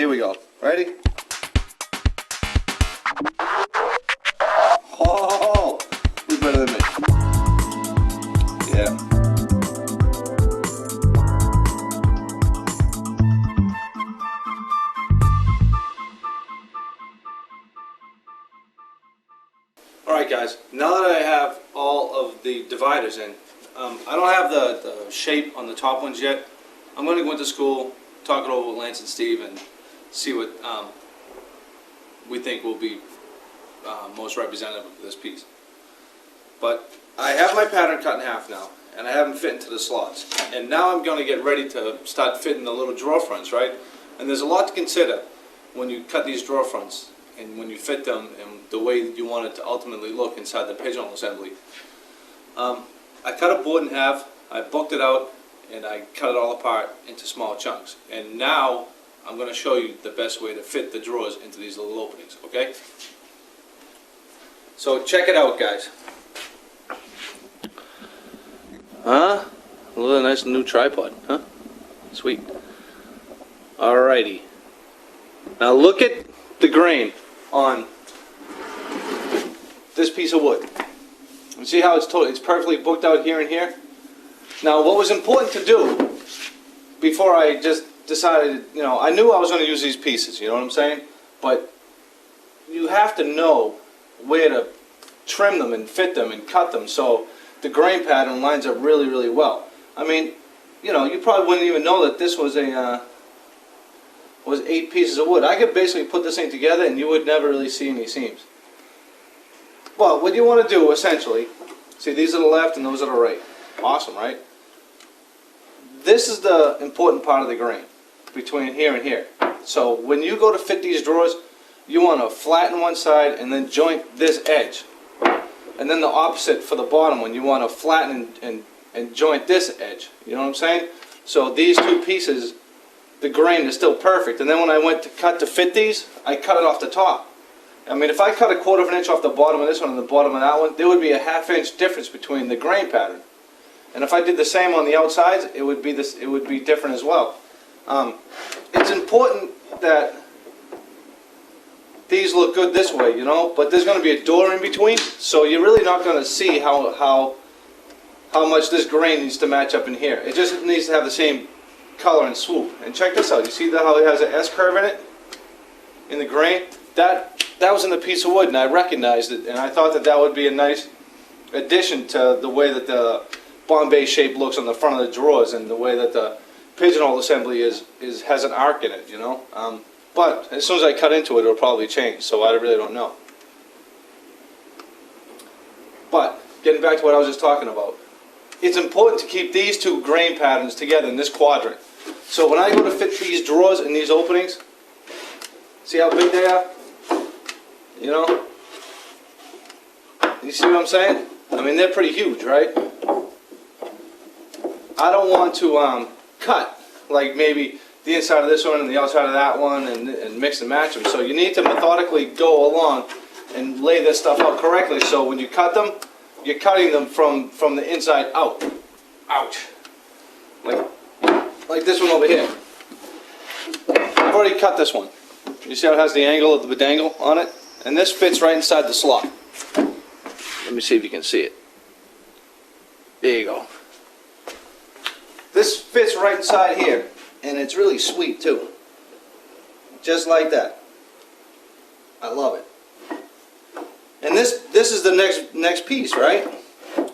Here we go. Ready? Oh, who's better than me? Yeah. Alright guys, now that I have all of the dividers in, I don't have the shape on the top ones yet. I'm going to go into school, talk it over with Lance and Steve, and see what we think will be most representative of this piece. But I have my pattern cut in half now, and I have them fit into the slots. And now I'm going to get ready to start fitting the little drawer fronts, right? And there's a lot to consider when you cut these drawer fronts and when you fit them and the way that you want it to ultimately look inside the pigeonhole assembly. I cut a board in half, I booked it out, and I cut it all apart into small chunks. And now I'm going to show you the best way to fit the drawers into these little openings, okay? So check it out, guys. Huh? A little nice new tripod, huh? Sweet. Alrighty. Now look at the grain on this piece of wood. You see how it's perfectly booked out here and here? Now what was important to do before I just decided, you know, I knew I was going to use these pieces, you know what I'm saying? But you have to know where to trim them and fit them and cut them so the grain pattern lines up really, really well. I mean, you know, you probably wouldn't even know that this was was 8 pieces of wood. I could basically put this thing together and you would never really see any seams. Well, what you want to do essentially, see these are the left and those are the right. Awesome, right? This is the important part of the grain between here and here. So when you go to fit these drawers, you want to flatten one side and then joint this edge. And then the opposite for the bottom one, you want to flatten and joint this edge. You know what I'm saying? So these two pieces, the grain is still perfect. And then when I went to fit these, I cut it off the top. I mean, if I cut 1/4 of an inch off the bottom of this one and the bottom of that one, there would be a 1/2 inch difference between the grain pattern. And if I did the same on the outsides, it would be different as well. It's important that these look good this way, you know, but there's going to be a door in between, so you're really not going to see how much this grain needs to match up in here. It just needs to have the same color and swoop. And check this out. You see how it has an S curve in it? In the grain? That was in the piece of wood, and I recognized it, and I thought that would be a nice addition to the way that the Bombe shape looks on the front of the drawers and the way that the pigeonhole assembly has an arc in it, you know. But as soon as I cut into it, it'll probably change, so I really don't know. But getting back to what I was just talking about, it's important to keep these two grain patterns together in this quadrant. So when I go to fit these drawers in these openings, see how big they are? You know? You see what I'm saying? I mean, they're pretty huge, right? I don't want to cut like maybe the inside of this one and the outside of that one and mix and match them. So you need to methodically go along and lay this stuff out correctly. So when you cut them, you're cutting them from the inside out. Ouch. Like this one over here. I've already cut this one. You see how it has the angle of the bedangle on it? And this fits right inside the slot. Let me see if you can see it. There you go. This fits right inside here, and it's really sweet too. Just like that. I love it. And this is the next piece, right?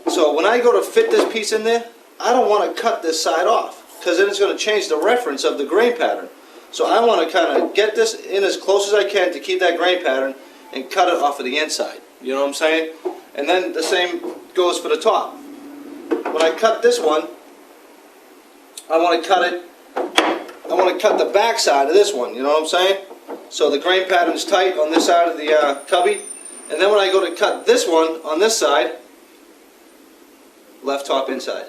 So when I go to fit this piece in there, I don't want to cut this side off, because then it's going to change the reference of the grain pattern. So I want to kind of get this in as close as I can to keep that grain pattern and cut it off of the inside. You know what I'm saying? And then the same goes for the top. When I cut this one, I want to cut the back side of this one, you know what I'm saying? So the grain pattern's tight on this side of the cubby. And then when I go to cut this one on this side, left top inside.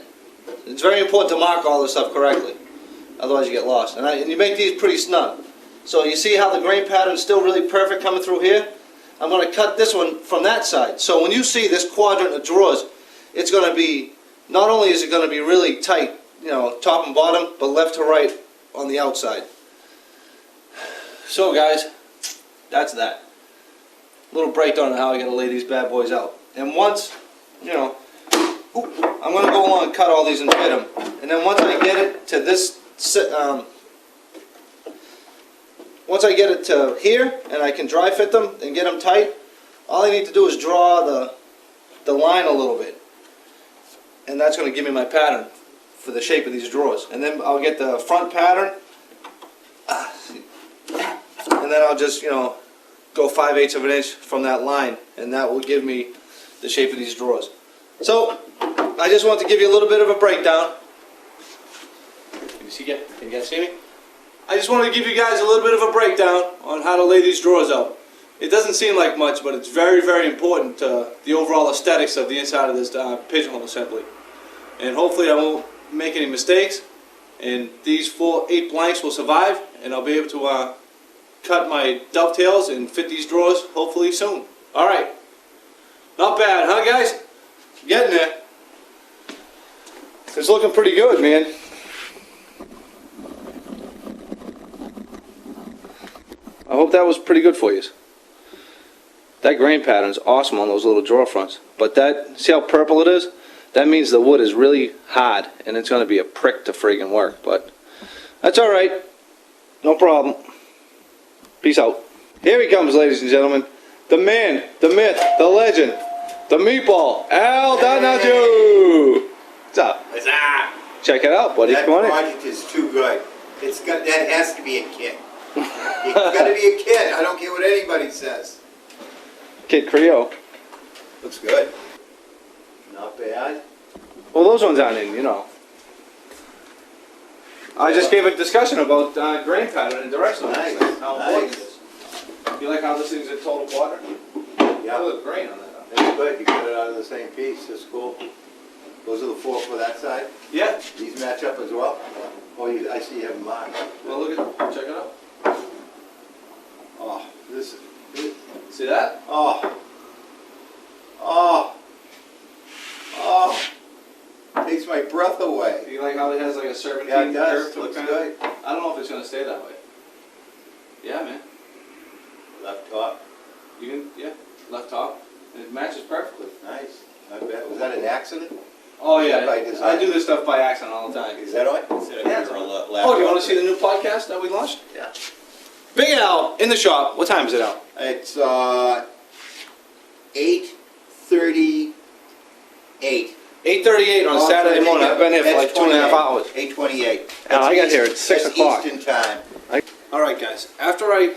It's very important to mark all this stuff correctly. Otherwise you get lost. And you make these pretty snug. So you see how the grain pattern's still really perfect coming through here? I'm going to cut this one from that side. So when you see this quadrant of drawers, it's going to be, not only is it going to be really tight, you know, top and bottom, but left to right on the outside. So guys, that's that. A little breakdown on how I gotta lay these bad boys out. And once, you know, I'm gonna go along and cut all these and fit them. And then once I get it to this, once I get it to here and I can dry fit them and get them tight, all I need to do is draw the line a little bit. And that's gonna give me my pattern for the shape of these drawers. And then I'll get the front pattern, and then I'll just, you know, go 5/8 of an inch from that line, and that will give me the shape of these drawers. So I just want to give you a little bit of a breakdown. Can you guys see me? I just wanted to give you guys a little bit of a breakdown on how to lay these drawers out. It doesn't seem like much, but it's very, very important to the overall aesthetics of the inside of this pigeonhole assembly. And hopefully I won't make any mistakes, and these 8 blanks will survive, and I'll be able to cut my dovetails and fit these drawers hopefully soon. Alright, not bad, huh guys? Getting there. It's looking pretty good, man. I hope that was pretty good for you. That grain pattern is awesome on those little drawer fronts. But that, see how purple it is? That means the wood is really hard and it's going to be a prick to friggin' work. But that's alright. No problem. Peace out. Here he comes, ladies and gentlemen. The man, the myth, the legend, the meatball, Al Donahue. What's up? What's up? Check it out, buddy. That Come on in. project is too good. That has to be a kid. It's got to be a kid. I don't care what anybody says. Kid Creole. Looks good. Not bad. Well, those ones aren't in, you know. I just gave a discussion about grain pattern and direction. Nice. How important it is. You like how this thing's a total quarter? Yeah. Look, grain on that. That's good. You cut it out of the same piece. That's cool. Those are the 4 for that side. Yeah. These match up as well. Oh, I see you have them marked. Well, look at, check it out. Oh, this. See that? Oh. Oh. Oh. Takes my breath away. You like how it has like a serpentine Yeah, it does. curve to the Looks pattern? good. I don't know if it's going to stay that way. Yeah, man. Left top. You can, yeah, left top. And it matches perfectly. Nice. Not bad. Was that an accident? Oh yeah, By design. I do this stuff by accident all the time. Is that right? Yeah. Oh, do you want to see the new podcast that we launched? Yeah. Big Al in the shop. What time is it out? It's 8:38. 8:38 on Saturday morning. I've been here for like 2.5 hours. 8:28. Al, I got here at 6 o'clock. Eastern time. All right, guys. After I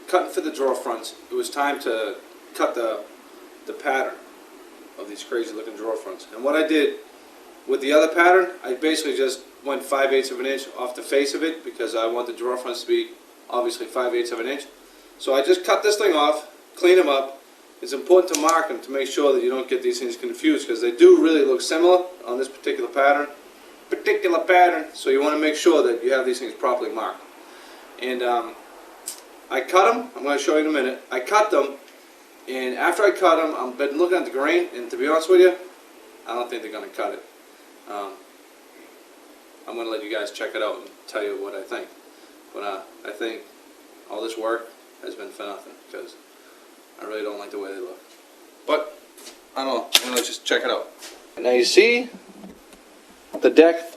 cut and fit the drawer fronts, it was time to cut the pattern of these crazy looking drawer fronts. And what I did with the other pattern, I basically just went 5/8 of an inch off the face of it because I want the drawer fronts to be obviously 5/8 of an inch. So I just cut this thing off, clean them up. It's important to mark them to make sure that you don't get these things confused because they do really look similar on this particular pattern. So you want to make sure that you have these things properly marked. And I cut them. I'm going to show you in a minute. I cut them, and after I cut them, I've been looking at the grain, and to be honest with you, I don't think they're going to cut it. I'm going to let you guys check it out and tell you what I think. But I think all this work has been for nothing because I really don't like the way they look. But I don't know. I'm going to just check it out. Now you see the deck,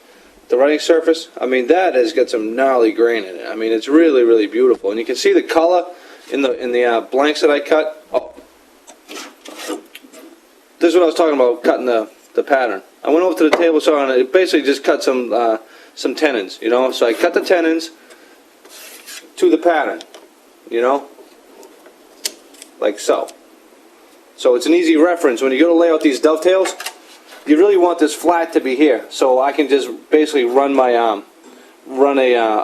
the writing surface. I mean, that has got some gnarly grain in it. I mean, it's really, really beautiful. And you can see the color in the blanks that I cut. Oh. This is what I was talking about, cutting the pattern. I went over to the table saw and it basically just cut some tenons, you know. So I cut the tenons to the pattern, you know, like so. So it's an easy reference. When you go to lay out these dovetails, you really want this flat to be here. So I can just basically run my a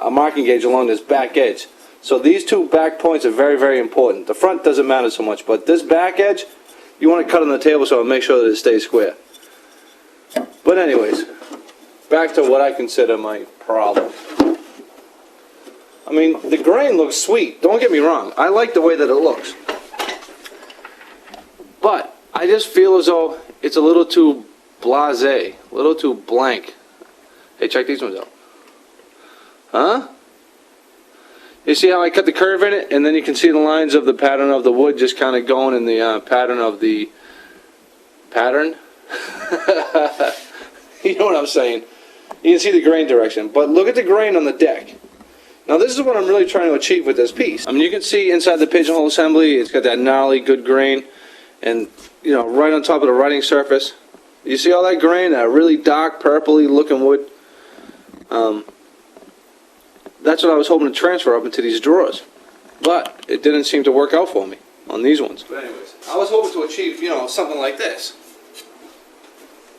marking gauge along this back edge. So these 2 back points are very, very important. The front doesn't matter so much, but this back edge, you want to cut on the table saw and make sure that it stays square. But anyways, back to what I consider my problem. I mean, the grain looks sweet. Don't get me wrong. I like the way that it looks. But I just feel as though it's a little too blasé, a little too blank. Hey, check these ones out. Huh? You see how I cut the curve in it, and then you can see the lines of the pattern of the wood just kind of going in the pattern of the pattern. You know what I'm saying? You can see the grain direction, but look at the grain on the deck. Now this is what I'm really trying to achieve with this piece. I mean, you can see inside the pigeonhole assembly, it's got that gnarly good grain, and you know, right on top of the writing surface. You see all that grain, that really dark purpley looking wood? That's what I was hoping to transfer up into these drawers, but it didn't seem to work out for me on these ones. But anyways, I was hoping to achieve, you know, something like this.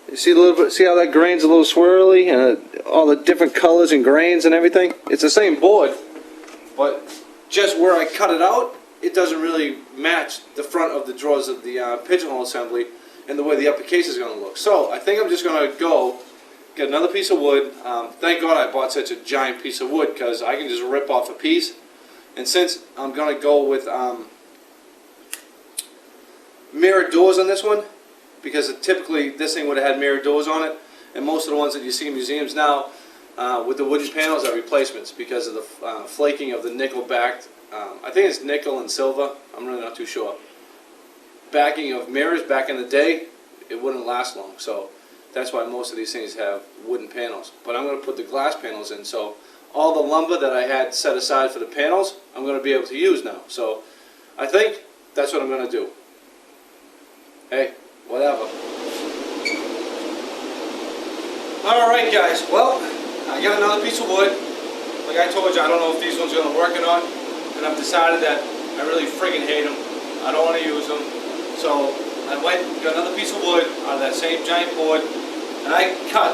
You see a little bit, see how that grain's a little swirly, and all the different colors and grains and everything? It's the same board, but just where I cut it out, it doesn't really match the front of the drawers of the pigeonhole assembly and the way the upper case is going to look. So I think I'm just going to go get another piece of wood. Thank God I bought such a giant piece of wood, because I can just rip off a piece. And since I'm going to go with mirror doors on this one, because typically this thing would have had mirror doors on it, and most of the ones that you see in museums now with the wooden panels are replacements because of the flaking of the nickel-backed, I think it's nickel and silver, I'm really not too sure, backing of mirrors. Back in the day, it wouldn't last long, so that's why most of these things have wooden panels. But I'm going to put the glass panels in, so all the lumber that I had set aside for the panels, I'm going to be able to use now. So I think that's what I'm going to do. Hey, whatever. Alright guys, well, I got another piece of wood. Like I told you, I don't know if these ones are going to work or not, and I've decided that I really friggin' hate them. I don't want to use them. So I went and got another piece of wood out of that same giant board, and I cut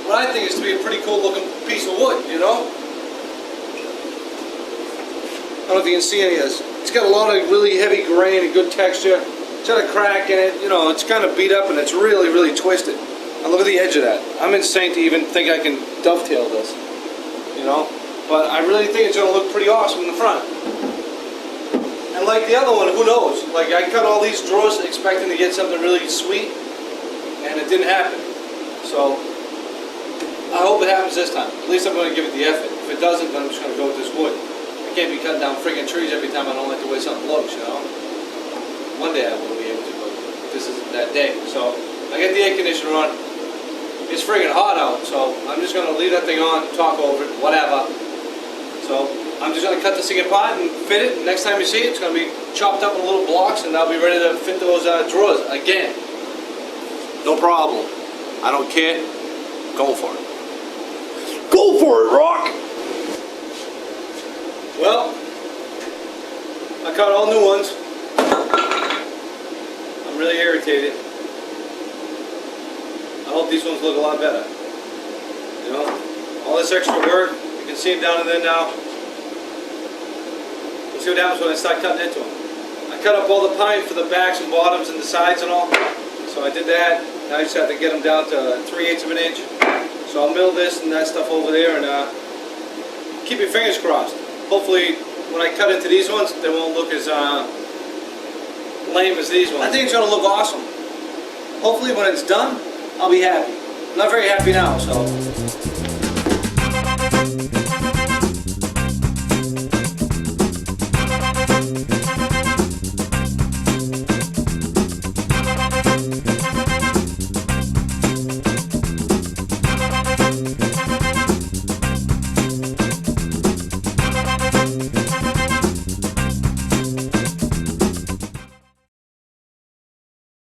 what I think is to be a pretty cool looking piece of wood, you know? I don't know if you can see any of this. It's got a lot of really heavy grain and good texture. It's got a crack in it, you know, it's kind of beat up and it's really, really twisted. And look at the edge of that. I'm insane to even think I can dovetail this, you know? But I really think it's going to look pretty awesome in the front. And like the other one, who knows? Like I cut all these drawers expecting to get something really sweet, and it didn't happen. So I hope it happens this time. At least I'm going to give it the effort. If it doesn't, then I'm just going to go with this wood. I can't be cutting down friggin' trees every time I don't like the way something looks, you know? One day I will be able to, but this isn't that day. So I got the air conditioner on. It's friggin' hot out, so I'm just going to leave that thing on, talk over it, whatever. So I'm just going to cut this thing apart and fit it. Next time you see it, it's going to be chopped up in little blocks, and I'll be ready to fit those drawers again. No problem. I don't care. Go for it. Go for it, Rock! Well, I cut all new ones. I'm really irritated. I hope these ones look a lot better. You know, all this extra work, you can see them down in there now. We'll see what happens when I start cutting into them. I cut up all the pine for the backs and bottoms and the sides and all. So I did that. Now I just have to get them down to 3/8 of an inch. So I'll mill this and that stuff over there, and keep your fingers crossed. Hopefully when I cut into these ones, they won't look as lame as these ones. I think it's going to look awesome. Hopefully when it's done, I'll be happy. I'm not very happy now, so